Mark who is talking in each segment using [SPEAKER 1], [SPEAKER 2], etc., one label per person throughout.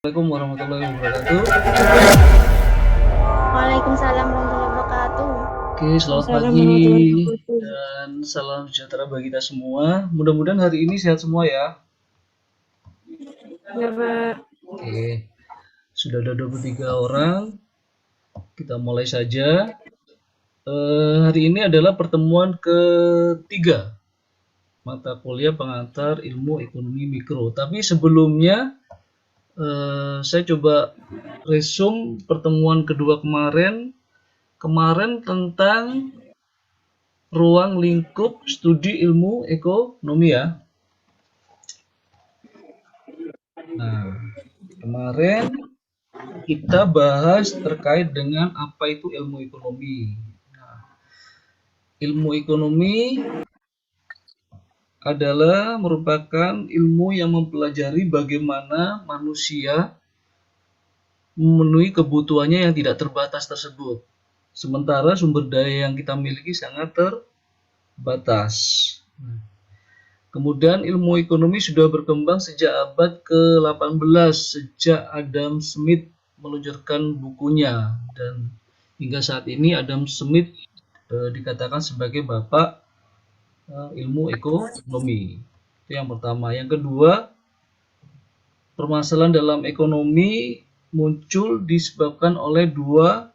[SPEAKER 1] Assalamualaikum warahmatullahi wabarakatuh.
[SPEAKER 2] Waalaikumsalam warahmatullahi wabarakatuh.
[SPEAKER 1] Oke, selamat
[SPEAKER 2] Assalamualaikum
[SPEAKER 1] pagi
[SPEAKER 2] warahmatullahi wabarakatuh.
[SPEAKER 1] dan salam sejahtera bagi kita semua. Mudah-mudahan hari ini sehat semua ya.
[SPEAKER 2] Ya, Pak.
[SPEAKER 1] Oke, sudah ada 23 orang. Kita mulai saja. Hari ini adalah pertemuan ketiga mata kuliah pengantar ilmu ekonomi mikro. Tapi sebelumnya saya coba resume pertemuan kedua kemarin. Kemarin tentang ruang lingkup studi ilmu ekonomi ya. Nah, kemarin kita bahas terkait dengan apa itu ilmu ekonomi. Nah, ilmu ekonomi adalah merupakan ilmu yang mempelajari bagaimana manusia memenuhi kebutuhannya yang tidak terbatas tersebut. Sementara sumber daya yang kita miliki sangat terbatas. Kemudian ilmu ekonomi sudah berkembang sejak abad ke-18, sejak Adam Smith meluncurkan bukunya, dan hingga saat ini Adam Smith dikatakan sebagai bapak ilmu ekonomi. Itu yang pertama. Yang kedua, permasalahan dalam ekonomi muncul disebabkan oleh dua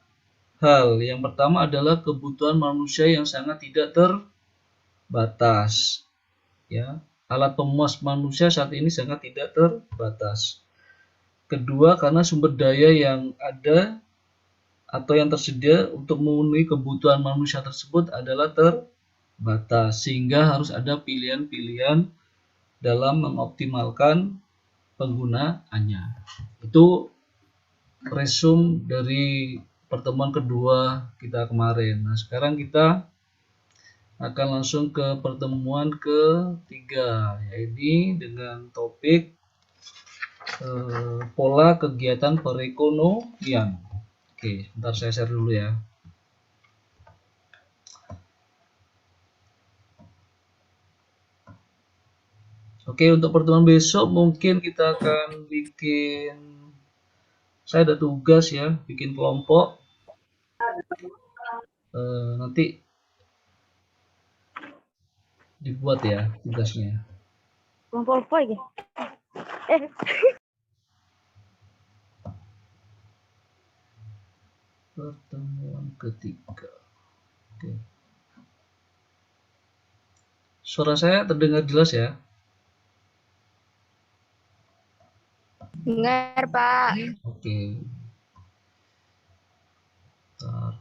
[SPEAKER 1] hal. Yang pertama adalah kebutuhan manusia yang sangat tidak terbatas. Ya, alat pemuas manusia saat ini sangat tidak terbatas. Kedua, karena sumber daya yang ada atau yang tersedia untuk memenuhi kebutuhan manusia tersebut adalah terbatas, sehingga harus ada pilihan-pilihan dalam mengoptimalkan penggunaannya. Itu resume dari pertemuan kedua kita kemarin. Nah, sekarang kita akan langsung ke pertemuan ketiga, yaitu dengan topik pola kegiatan perekonomian. Oke, sebentar saya share dulu ya. Oke, untuk pertemuan besok mungkin kita akan saya ada tugas ya, bikin kelompok. Nanti dibuat ya tugasnya.
[SPEAKER 2] Kelompok apa ya?
[SPEAKER 1] Pertemuan ketiga. Oke. Suara saya terdengar jelas ya?
[SPEAKER 2] Dengar, Pak.
[SPEAKER 1] Oke. Bentar.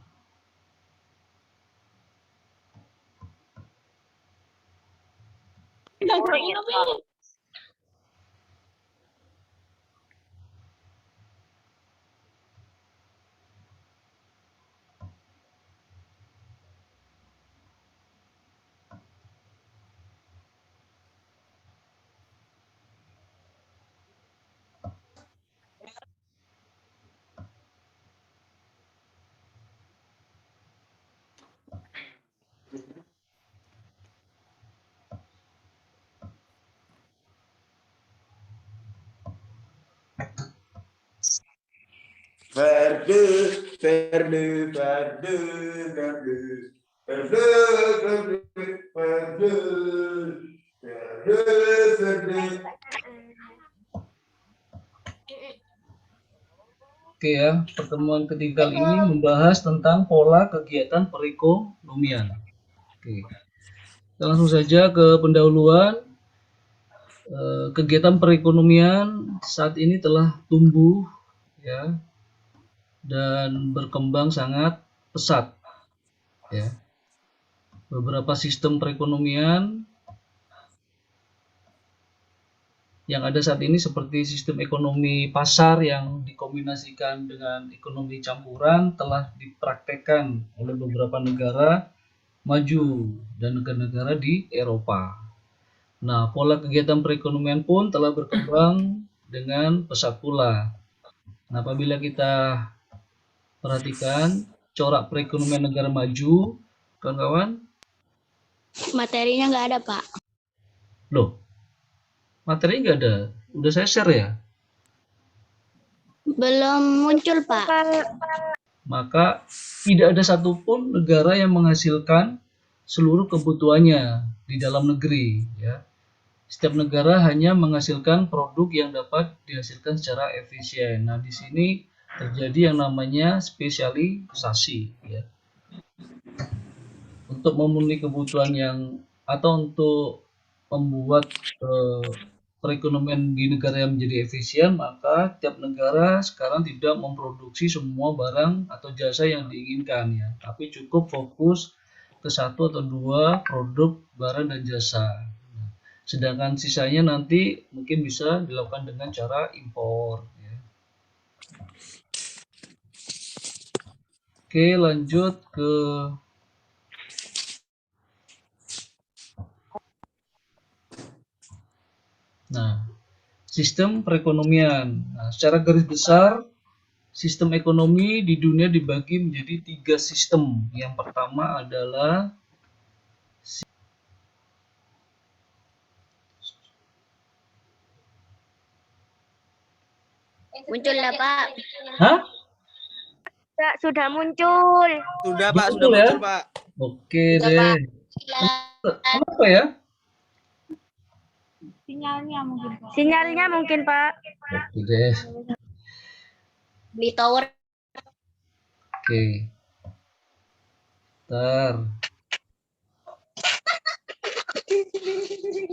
[SPEAKER 3] Verde, verde, verde, verde, verde, verde, verde, verde, verde.
[SPEAKER 1] Oke ya, pertemuan ketiga ini membahas tentang pola kegiatan perekonomian. Oke, kita langsung saja ke pendahuluan. Kegiatan perekonomian saat ini telah tumbuh ya dan berkembang sangat pesat ya. Beberapa sistem perekonomian yang ada saat ini seperti sistem ekonomi pasar yang dikombinasikan dengan ekonomi campuran telah dipraktekkan oleh beberapa negara maju dan negara-negara di Eropa. Nah, pola kegiatan perekonomian pun telah berkembang dengan pesat pula. Nah, apabila kita perhatikan corak perekonomian negara maju, kawan-kawan.
[SPEAKER 2] Materinya nggak ada, Pak.
[SPEAKER 1] Loh, materi nggak ada. Udah saya share ya?
[SPEAKER 2] Belum muncul, Pak.
[SPEAKER 1] Maka tidak ada satupun negara yang menghasilkan seluruh kebutuhannya di dalam negeri, ya. Setiap negara hanya menghasilkan produk yang dapat dihasilkan secara efisien. Nah, di sini terjadi yang namanya spesialisasi, ya. Untuk memenuhi kebutuhan yang atau untuk membuat perekonomian di negara yang menjadi efisien, maka tiap negara sekarang tidak memproduksi semua barang atau jasa yang diinginkan, ya, tapi cukup fokus ke satu atau dua produk barang dan jasa. Sedangkan sisanya nanti mungkin bisa dilakukan dengan cara impor, ya. Oke, lanjut ke sistem perekonomian. Nah, secara garis besar, sistem ekonomi di dunia dibagi menjadi 3 sistem. Yang pertama adalah
[SPEAKER 2] Muncul ya, Pak.
[SPEAKER 1] Hah?
[SPEAKER 2] Sudah muncul.
[SPEAKER 4] Sudah Pak,
[SPEAKER 1] Betul
[SPEAKER 4] sudah
[SPEAKER 1] ya?
[SPEAKER 4] muncul Pak.
[SPEAKER 1] Oke
[SPEAKER 2] Sudah,
[SPEAKER 1] deh.
[SPEAKER 2] Pak.
[SPEAKER 1] Kenapa ya?
[SPEAKER 2] Sinyalnya mungkin, Pak.
[SPEAKER 1] Oke deh.
[SPEAKER 2] Beli tower.
[SPEAKER 1] Oke. Bentar.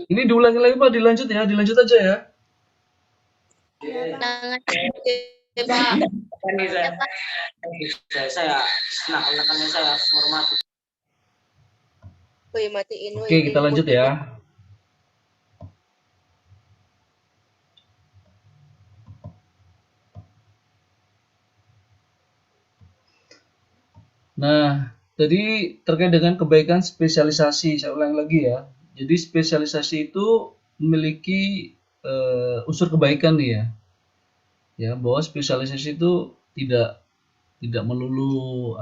[SPEAKER 1] Ini diulangi lagi Pak, dilanjut ya, dilanjut aja ya.
[SPEAKER 2] Tangan.
[SPEAKER 4] Saya menekannya saya format.
[SPEAKER 1] Oke, kita lanjut ya. Nah, tadi terkait dengan kebaikan spesialisasi, saya ulang lagi ya. Jadi spesialisasi itu memiliki unsur kebaikan nih ya. Ya, bahwa spesialisasi itu tidak melulu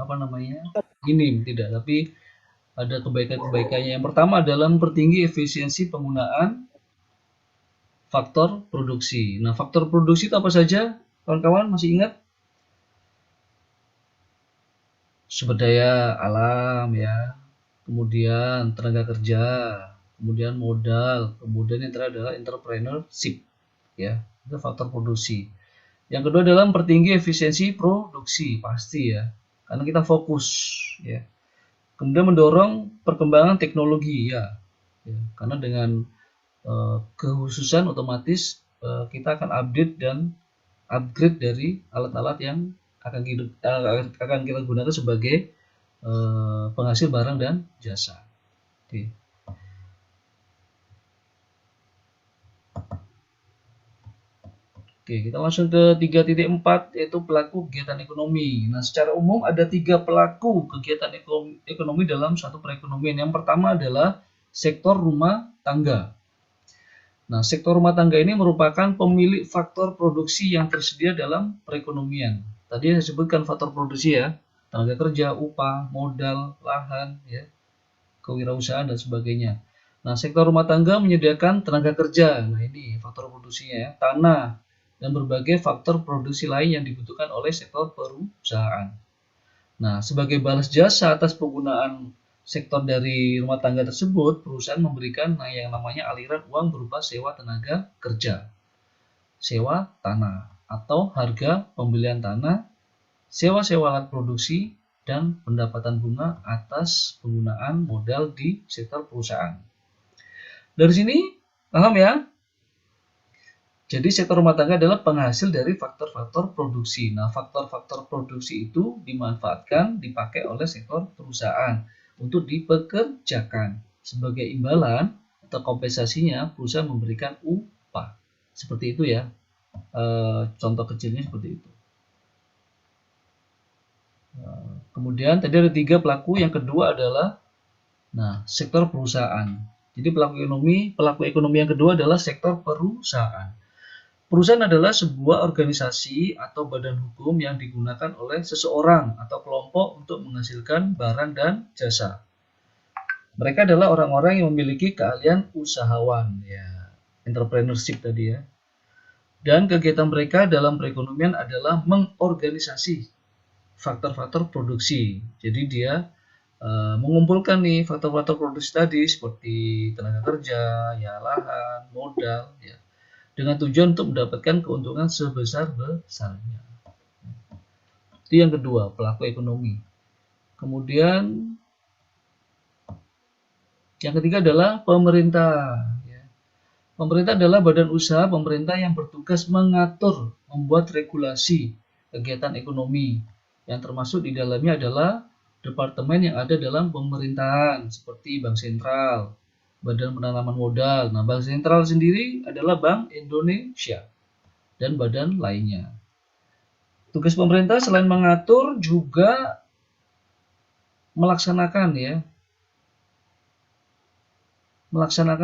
[SPEAKER 1] minim, tidak, tapi ada kebaikan-kebaikannya. Yang pertama adalah mempertinggi efisiensi penggunaan faktor produksi. Nah, faktor produksi itu apa saja? Kawan-kawan masih ingat? Sumber daya alam ya, kemudian tenaga kerja, kemudian modal, kemudian yang terakhir adalah entrepreneurship ya, itu faktor produksi. Yang kedua adalah mempertinggi efisiensi produksi, pasti ya, karena kita fokus ya. Kemudian mendorong perkembangan teknologi ya, karena dengan kekhususan otomatis kita akan update dan upgrade dari alat-alat yang akan kita gunakan sebagai penghasil barang dan jasa. Oke. Oke, kita langsung ke 3.4 yaitu pelaku kegiatan ekonomi. Nah, secara umum ada 3 pelaku kegiatan ekonomi dalam suatu perekonomian. Yang pertama adalah sektor rumah tangga. Nah, sektor rumah tangga ini merupakan pemilik faktor produksi yang tersedia dalam perekonomian. Tadi saya sebutkan faktor produksi ya, tenaga kerja, upah, modal, lahan, ya, kewirausahaan dan sebagainya. Nah, sektor rumah tangga menyediakan tenaga kerja. Nah, ini faktor produksinya ya, tanah, dan berbagai faktor produksi lain yang dibutuhkan oleh sektor perusahaan. Nah, sebagai balas jasa atas penggunaan sektor dari rumah tangga tersebut, perusahaan memberikan yang namanya aliran uang berupa sewa tenaga kerja, sewa tanah, atau harga pembelian tanah, sewa-sewa alat produksi, dan pendapatan bunga atas penggunaan modal di sektor perusahaan. Dari sini, paham ya? Jadi sektor rumah tangga adalah penghasil dari faktor-faktor produksi. Nah, faktor-faktor produksi itu dimanfaatkan, dipakai oleh sektor perusahaan untuk dipekerjakan. Sebagai imbalan atau kompensasinya, perusahaan memberikan upah. Seperti itu ya. Contoh kecilnya seperti itu. Kemudian tadi ada 3 pelaku. Yang kedua adalah sektor perusahaan. Jadi pelaku ekonomi yang kedua adalah sektor perusahaan. Perusahaan adalah sebuah organisasi atau badan hukum yang digunakan oleh seseorang atau kelompok untuk menghasilkan barang dan jasa. Mereka adalah orang-orang yang memiliki keahlian usahawan, ya, entrepreneurship tadi ya. Dan kegiatan mereka dalam perekonomian adalah mengorganisasi faktor-faktor produksi. Jadi dia mengumpulkan nih faktor-faktor produksi tadi seperti tenaga kerja, ya lahan, modal, ya, dengan tujuan untuk mendapatkan keuntungan sebesar-besarnya. Itu yang kedua, pelaku ekonomi. Kemudian yang ketiga adalah pemerintah. Pemerintah adalah badan usaha pemerintah yang bertugas mengatur, membuat regulasi kegiatan ekonomi, yang termasuk di dalamnya adalah departemen yang ada dalam pemerintahan seperti Bank Sentral, Badan Penanaman Modal. Nah, Bank Sentral sendiri adalah Bank Indonesia dan badan lainnya. Tugas pemerintah selain mengatur juga melaksanakan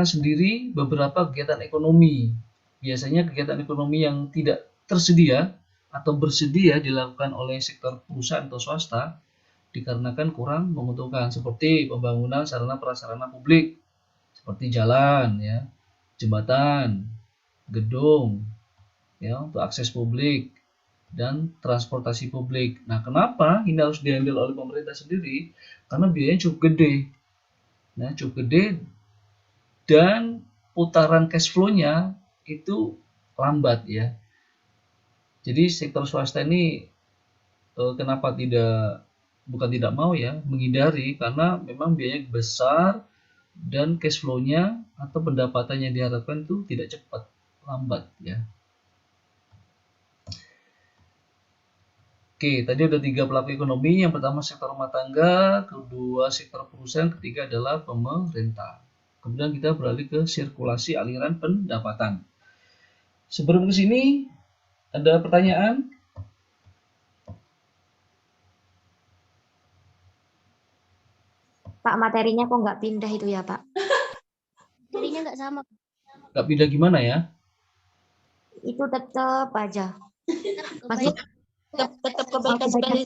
[SPEAKER 1] sendiri beberapa kegiatan ekonomi. Biasanya kegiatan ekonomi yang tidak tersedia atau bersedia dilakukan oleh sektor perusahaan atau swasta dikarenakan kurang menguntungkan, seperti pembangunan sarana prasarana publik seperti jalan, ya, jembatan, gedung, ya, untuk akses publik dan transportasi publik. Nah, kenapa ini harus dihandle oleh pemerintah sendiri? Karena biayanya cukup gede. Nah, cukup gede dan putaran cash flow-nya itu lambat, ya. Jadi sektor swasta ini kenapa bukan tidak mau, ya, menghindari, karena memang biayanya besar dan cash flow-nya atau pendapatan yang diharapkan itu tidak cepat, lambat, ya. Oke, tadi ada 3 pelaku ekonomi. Yang pertama sektor rumah tangga, kedua sektor perusahaan, ketiga adalah pemerintah. Kemudian kita beralih ke sirkulasi aliran pendapatan. Sebelum ke sini, ada pertanyaan?
[SPEAKER 5] Pak, materinya kok nggak pindah itu ya, Pak?
[SPEAKER 2] Materinya nggak sama.
[SPEAKER 1] Nggak pindah gimana ya?
[SPEAKER 5] Itu tetap aja. Masih
[SPEAKER 2] Tetap kebaikan sekali.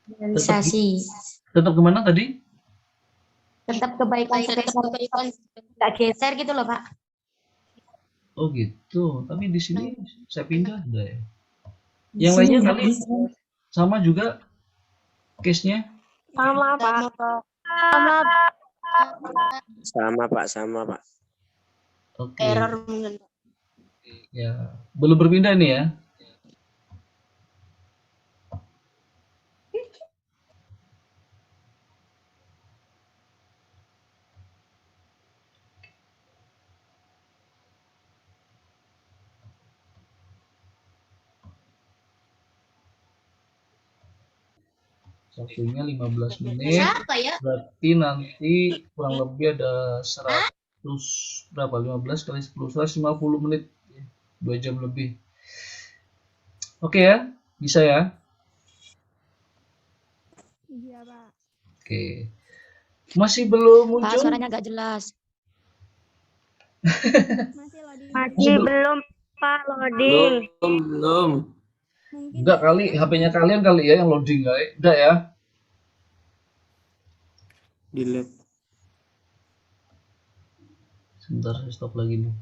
[SPEAKER 5] realisasi.
[SPEAKER 1] Tetap kemana tadi?
[SPEAKER 5] Tetap kebaikan sekali. Nggak geser gitu loh, Pak.
[SPEAKER 1] Oh gitu, tapi di sini saya pindah udah, ya. Yang lainnya kali sama juga case-nya?
[SPEAKER 2] Sama, Pak.
[SPEAKER 4] Sama, Pak.
[SPEAKER 1] Oke.
[SPEAKER 2] Error mungkin.
[SPEAKER 1] Ya, belum berpindah nih, ya. Waktunya 15 menit.
[SPEAKER 2] Siapa ya?
[SPEAKER 1] Berarti nanti kurang lebih ada 100 berapa? 15 kali 10, 150 menit. 2 jam lebih. Oke, ya. Bisa, ya?
[SPEAKER 2] Iya, Pak.
[SPEAKER 1] Oke. Masih belum
[SPEAKER 5] Pak,
[SPEAKER 1] muncul?
[SPEAKER 5] suaranya nggak jelas.
[SPEAKER 2] Masih belum, Pak, loading.
[SPEAKER 4] Belum.
[SPEAKER 1] Enggak kali, HP-nya kalian kali ya yang loading, guys. Udah, ya?
[SPEAKER 4] Delete.
[SPEAKER 1] Sebentar, saya stop lagi nih.